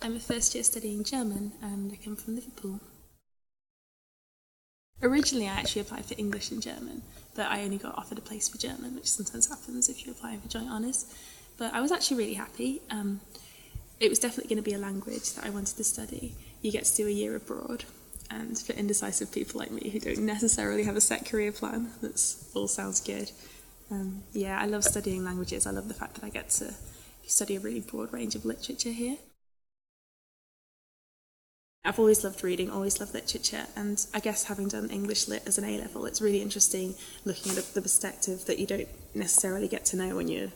I'm a first year studying German and I come from Liverpool. Originally, I actually applied for English and German, but I only got offered a place for German, which sometimes happens if you're applying for joint honours. But I was actually really happy. It was definitely going to be a language that I wanted to study. You get to do a year abroad, and for indecisive people like me who don't necessarily have a set career plan, that all sounds good. Yeah, I love studying languages. I love the fact that I get to study a really broad range of literature here. I've always loved reading, always loved literature, and I guess having done English Lit as an A-level, it's really interesting looking at the perspective that you don't necessarily get to know when you're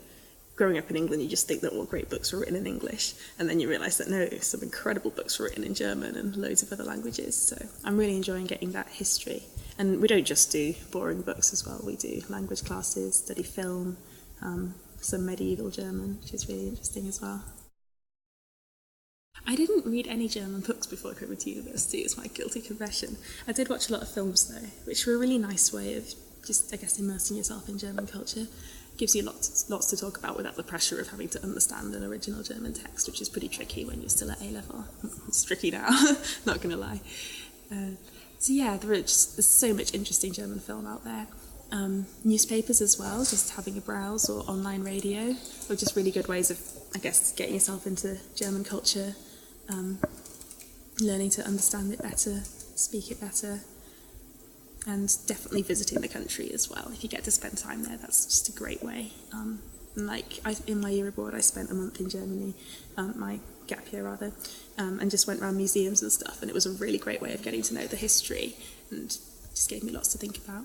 growing up in England. You just think that all great books were written in English, and then you realise that no, some incredible books were written in German and loads of other languages. So I'm really enjoying getting that history. And we don't just do boring books as well. We do language classes, study film, some medieval German, which is really interesting as well. I didn't read any German books before coming to university, it's my guilty confession. I did watch a lot of films though, which were a really nice way of just, I guess, immersing yourself in German culture. Gives you lots to talk about without the pressure of having to understand an original German text, which is pretty tricky when you're still at A-level. It's tricky now, not going to lie. So yeah, there's so much interesting German film out there. Newspapers as well, just having a browse, or online radio, or just really good ways of, I guess, getting yourself into German culture, learning to understand it better, speak it better, and definitely visiting the country as well. If you get to spend time there, that's just a great way. In my year abroad, I spent a month in Germany, my gap year rather, and just went around museums and stuff, and it was a really great way of getting to know the history, and just gave me lots to think about.